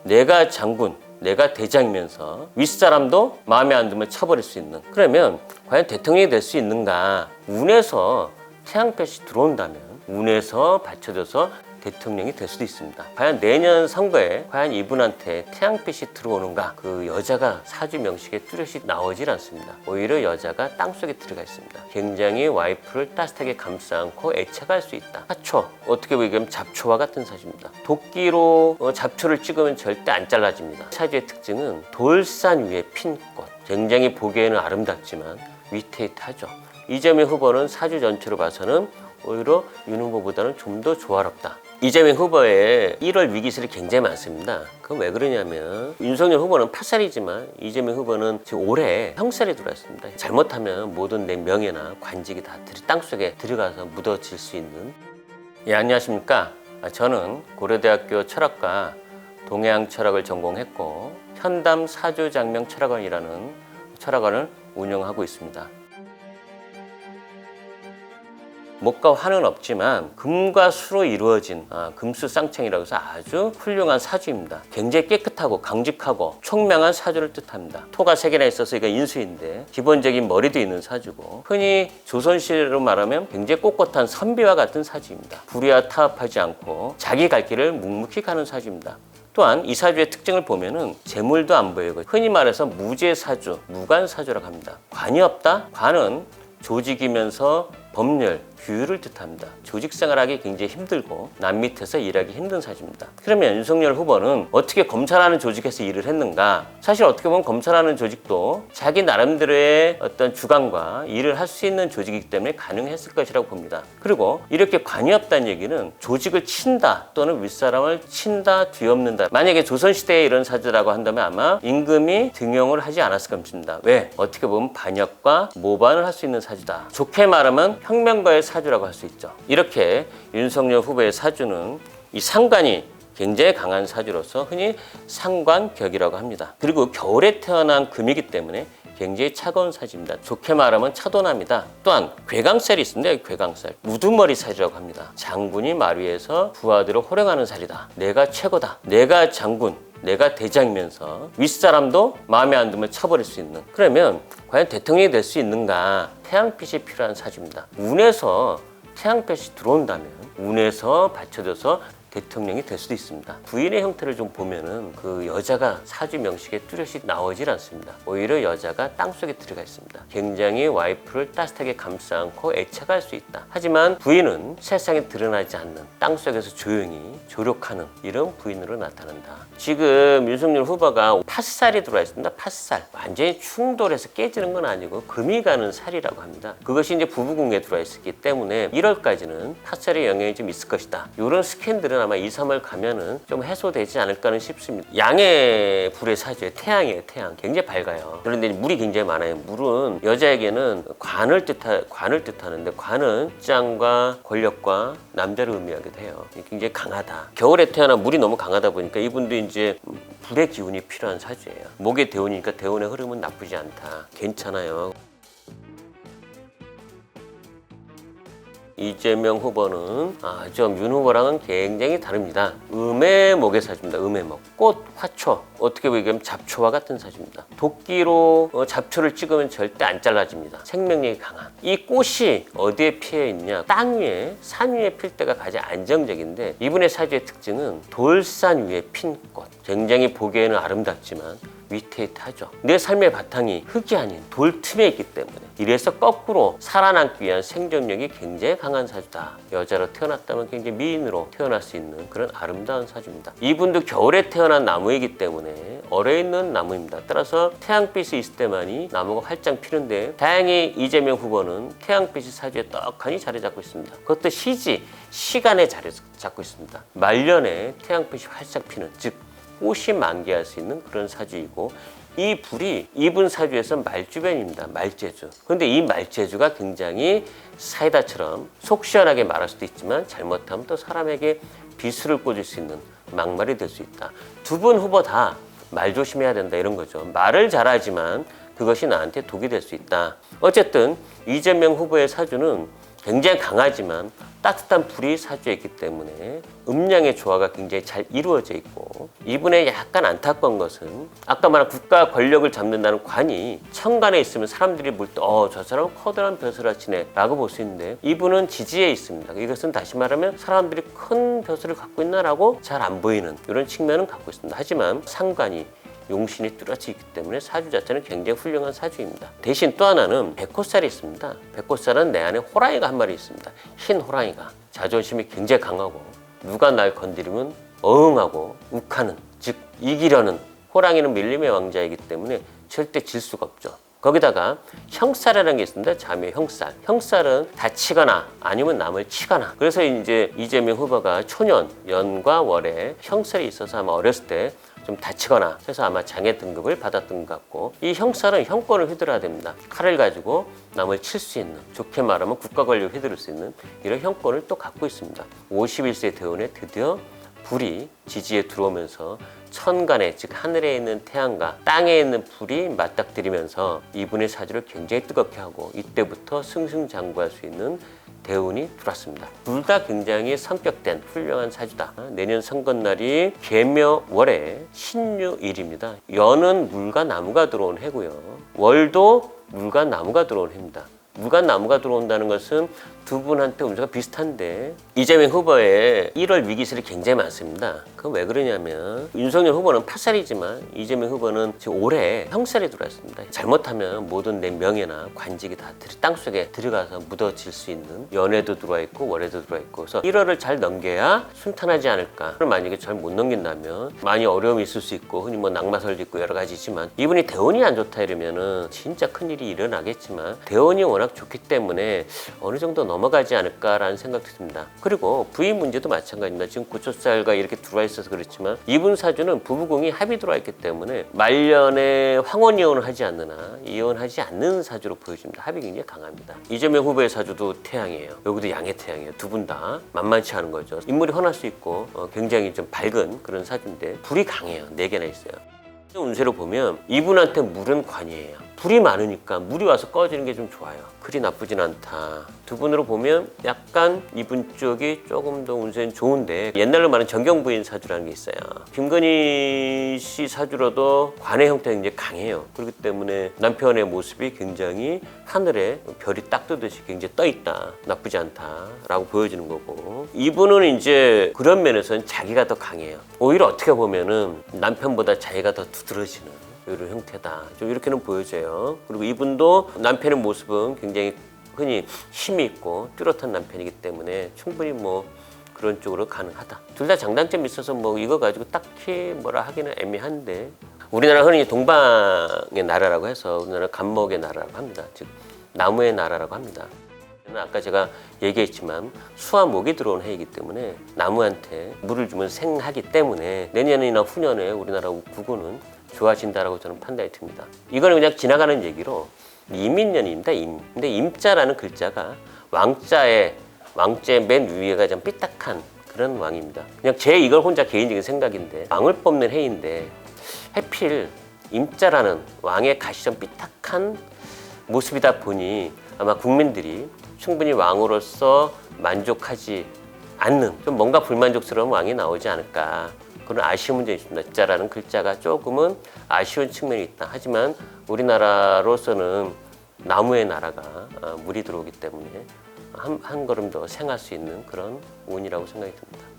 내가 장군, 내가 대장이면서 윗사람도 마음에 안 들면 쳐버릴 수 있는, 그러면 과연 대통령이 될 수 있는가? 운에서 태양볕이 들어온다면 운에서 받쳐져서 대통령이 될 수도 있습니다. 과연 내년 선거에 과연 이분한테 태양빛이 들어오는가? 그 여자가 사주 명식에 뚜렷이 나오질 않습니다. 오히려 여자가 땅속에 들어가 있습니다. 굉장히 와이프를 따뜻하게 감싸 안고 애착할 수 있다. 화초, 어떻게 보면 잡초와 같은 사주입니다. 도끼로 잡초를 찍으면 절대 안 잘라집니다. 사주의 특징은 돌산 위에 핀 꽃. 굉장히 보기에는 아름답지만 위태위태하죠. 이재명 후보는 사주 전체로 봐서는 오히려 윤 후보보다는 좀 더 조화롭다. 이재명 후보의 1월 위기설이 굉장히 많습니다. 그건 왜 그러냐면 윤석열 후보는 8살이지만 이재명 후보는 지금 올해 형살이 들어왔습니다. 잘못하면 모든 내 명예나 관직이 다 땅속에 들어가서 묻어질 수 있는. 예, 안녕하십니까. 저는 고려대학교 철학과 동해양 철학을 전공했고 현담 사주장명 철학원이라는 철학원을 운영하고 있습니다. 목과 화는 없지만 금과 수로 이루어진 금수쌍청이라고 해서 아주 훌륭한 사주입니다. 굉장히 깨끗하고 강직하고 총명한 사주를 뜻합니다. 토가 3개나 있어서 이거 인수인데 기본적인 머리도 있는 사주고, 흔히 조선시대로 말하면 굉장히 꼿꼿한 선비와 같은 사주입니다. 불의와 타협하지 않고 자기 갈 길을 묵묵히 가는 사주입니다. 또한 이 사주의 특징을 보면은 재물도 안 보이고, 흔히 말해서 무재사주, 무관사주라고 합니다. 관이 없다? 관은 조직이면서 법률, 규율을 뜻합니다. 조직 생활하기 굉장히 힘들고 남 밑에서 일하기 힘든 사주입니다. 그러면 윤석열 후보는 어떻게 검찰하는 조직에서 일을 했는가? 사실 어떻게 보면 검찰하는 조직도 자기 나름대로의 어떤 주관과 일을 할 수 있는 조직이기 때문에 가능했을 것이라고 봅니다. 그리고 이렇게 관이 없다는 얘기는 조직을 친다 또는 윗사람을 친다, 뒤엎는다. 만약에 조선시대에 이런 사주라고 한다면 아마 임금이 등용을 하지 않았을 겁니다. 왜? 어떻게 보면 반역과 모반을 할 수 있는 사주다. 좋게 말하면 혁명가의 사주라고 할 수 있죠. 이렇게 윤석열 후보의 사주는 이 상관이 굉장히 강한 사주로서 흔히 상관격이라고 합니다. 그리고 겨울에 태어난 금이기 때문에 굉장히 차가운 사주입니다. 좋게 말하면 차도남이다. 또한 괴강살이 있습니다. 괴강살. 우두머리 살이라고 합니다. 장군이 말 위에서 부하들을 호령하는 살이다. 내가 최고다. 내가 장군, 내가 대장이면서 윗사람도 마음에 안 들면 쳐버릴 수 있는, 그러면 과연 대통령이 될 수 있는가? 태양빛이 필요한 사주입니다. 운에서 태양빛이 들어온다면 운에서 받쳐져서 대통령이 될 수도 있습니다. 부인의 형태를 좀 보면은 그 여자가 사주 명식에 뚜렷이 나오질 않습니다. 오히려 여자가 땅속에 들어가 있습니다. 굉장히 와이프를 따뜻하게 감싸 안고 애착할 수 있다. 하지만 부인은 세상에 드러나지 않는, 땅속에서 조용히 조력하는 이런 부인으로 나타난다. 지금 윤석열 후보가 팥살이 들어와 있습니다. 팥살. 완전히 충돌해서 깨지는 건 아니고 금이 가는 살이라고 합니다. 그것이 이제 부부궁에 들어와 있기 때문에 1월까지는 팥살의 영향이 좀 있을 것이다. 이런 스캔들은 아마 2, 3월 가면은 좀 해소되지 않을까 싶습니다. 양의 불의 사주에 태양이에요. 태양. 굉장히 밝아요. 그런데 물이 굉장히 많아요. 물은 여자에게는 관을 뜻하는데, 관은 짱과 권력과 남자를 의미하기도 해요. 굉장히 강하다. 겨울에 태어난 물이 너무 강하다 보니까 이분도 이제 불의 기운이 필요한 사주예요. 목의 대운이니까 대운의 흐름은 나쁘지 않다. 괜찮아요. 이재명 후보는 좀 윤 후보랑은 굉장히 다릅니다. 음의 목의 사주입니다. 음의 목. 꽃, 화초, 어떻게 보면 잡초와 같은 사주입니다. 도끼로 잡초를 찍으면 절대 안 잘라집니다. 생명력이 강한. 이 꽃이 어디에 피어 있냐? 땅 위에, 산 위에 필 때가 가장 안정적인데, 이분의 사주의 특징은 돌산 위에 핀 꽃. 굉장히 보기에는 아름답지만 위태위태하죠. 내 삶의 바탕이 흙이 아닌 돌 틈에 있기 때문에, 이래서 거꾸로 살아남기 위한 생존력이 굉장히 강한 사주다. 여자로 태어났다면 굉장히 미인으로 태어날 수 있는 그런 아름다운 사주입니다. 이분도 겨울에 태어난 나무이기 때문에 얼어있는 나무입니다. 따라서 태양빛이 있을 때만이 나무가 활짝 피는데, 다행히 이재명 후보는 태양빛이 사주에 떡하니 자리 잡고 있습니다. 그것도 시간에 자리 잡고 있습니다. 말년에 태양빛이 활짝 피는, 즉 꽃이 만개할 수 있는 그런 사주이고, 이 불이 이분 사주에서 말주변입니다. 말재주. 그런데 이 말재주가 굉장히 사이다처럼 속 시원하게 말할 수도 있지만, 잘못하면 또 사람에게 비수를 꽂을 수 있는 막말이 될 수 있다. 두 분 후보 다 말 조심해야 된다, 이런 거죠. 말을 잘하지만 그것이 나한테 독이 될 수 있다. 어쨌든 이재명 후보의 사주는 굉장히 강하지만 따뜻한 불이 사주에 있기 때문에 음양의 조화가 굉장히 잘 이루어져 있고, 이분의 약간 안타까운 것은 아까 말한 국가 권력을 잡는다는 관이 천간에 있으면 사람들이 볼 때 저 사람은 커다란 벼슬을 치네 라고 볼 수 있는데, 이분은 지지에 있습니다. 이것은 다시 말하면 사람들이 큰 벼슬을 갖고 있나라고 잘 안 보이는 이런 측면은 갖고 있습니다. 하지만 상관이 용신이 뚜렷이 있기 때문에 사주 자체는 굉장히 훌륭한 사주입니다. 대신 또 하나는 백호살이 있습니다. 백호살은 내 안에 호랑이가 한 마리 있습니다. 흰 호랑이가 자존심이 굉장히 강하고, 누가 날 건드리면 어흥하고 욱하는, 즉 이기려는, 호랑이는 밀림의 왕자이기 때문에 절대 질 수가 없죠. 거기다가 형살이라는 게 있습니다. 자묘 형살. 형살은 다치거나 아니면 남을 치거나. 그래서 이제 이재명 후보가 초년 연과 월에 형살이 있어서 아마 어렸을 때 좀 다치거나 해서 아마 장애 등급을 받았던 것 같고, 이 형살은 형권을 휘둘러야 됩니다. 칼을 가지고 남을 칠 수 있는, 좋게 말하면 국가 권력을 휘두를 수 있는 이런 형권을 또 갖고 있습니다. 51세 대운에 드디어 불이 지지에 들어오면서 천간에, 즉 하늘에 있는 태양과 땅에 있는 불이 맞닥뜨리면서 이분의 사주를 굉장히 뜨겁게 하고, 이때부터 승승장구할 수 있는 대운이 들어왔습니다. 둘 다 굉장히 성격된 훌륭한 사주다. 내년 선거날이 계묘월에 신유일입니다. 연은 물과 나무가 들어온 해고요. 월도 물과 나무가 들어온 해입니다. 물과 나무가 들어온다는 것은 두 분한테 운세가 비슷한데, 이재명 후보의 1월 위기설이 굉장히 많습니다. 그건 왜 그러냐면, 윤석열 후보는 8살이지만 이재명 후보는 지금 올해 형살이 들어왔습니다. 잘못하면 모든 내 명예나 관직이 다 땅속에 들어가서 묻어질 수 있는, 연애도 들어와 있고 월에도 들어와 있고, 그래서 1월을 잘 넘겨야 순탄하지 않을까. 그럼 만약에 잘 못 넘긴다면 많이 어려움이 있을 수 있고, 흔히 뭐 낙마설도 있고 여러 가지 있지만, 이분이 대운이 안 좋다 이러면은 진짜 큰일이 일어나겠지만, 대운이 워낙 좋기 때문에 어느 정도 넘어가지 않을까라는 생각도 듭니다. 그리고 부인 문제도 마찬가지입니다. 지금 고초살과 이렇게 들어와 있어서 그렇지만, 이분 사주는 부부궁이 합이 들어와 있기 때문에 말년에 황혼 이혼을 하지 않는 한 이혼하지 않는 사주로 보여집니다. 합이 굉장히 강합니다. 이재명 후보의 사주도 태양이에요. 여기도 양의 태양이에요. 두 분 다 만만치 않은 거죠. 인물이 훤할 수 있고 굉장히 좀 밝은 그런 사주인데, 불이 강해요. 4개나 있어요. 운세로 보면 이분한테 물은 관이에요. 불이 많으니까 물이 와서 꺼지는 게 좀 좋아요. 그리 나쁘진 않다. 두 분으로 보면 약간 이분 쪽이 조금 더 운세는 좋은데, 옛날로 말하는 정경부인 사주라는 게 있어요. 김건희 씨 사주로도 관의 형태가 굉장히 강해요. 그렇기 때문에 남편의 모습이 굉장히 하늘에 별이 딱 뜨듯이 굉장히 떠있다, 나쁘지 않다라고 보여지는 거고, 이분은 이제 그런 면에서는 자기가 더 강해요. 오히려 어떻게 보면은 남편보다 자기가 더 두드러지는 이런 형태다, 좀 이렇게는 보여져요. 그리고 이분도 남편의 모습은 굉장히 흔히 힘이 있고 뚜렷한 남편이기 때문에 충분히 뭐 그런 쪽으로 가능하다. 둘 다 장단점이 있어서 뭐 이거 가지고 딱히 뭐라 하기는 애매한데, 우리나라 흔히 동방의 나라라고 해서 우리나라 간목의 나라라고 합니다. 즉 나무의 나라라고 합니다. 아까 제가 얘기했지만 수와 목이 들어온 해이기 때문에 나무한테 물을 주면 생하기 때문에 내년이나 후년에 우리나라 국운은 좋아진다라고 저는 판단이 듭니다. 이거는 그냥 지나가는 얘기로 임인년입니다. 임. 근데 임자라는 글자가 왕자의 맨 위에가 좀 삐딱한 그런 왕입니다. 그냥 제 이걸 혼자 개인적인 생각인데, 왕을 뽑는 해인데 해필 임자라는 왕의 가시 좀 삐딱한 모습이다 보니 아마 국민들이 충분히 왕으로서 만족하지 않는, 좀 뭔가 불만족스러운 왕이 나오지 않을까, 그런 아쉬움은 좀 있습니다. 자라는 글자가 조금은 아쉬운 측면이 있다. 하지만 우리나라로서는 나무의 나라가 물이 들어오기 때문에 한 걸음 더 생할 수 있는 그런 운이라고 생각이 듭니다.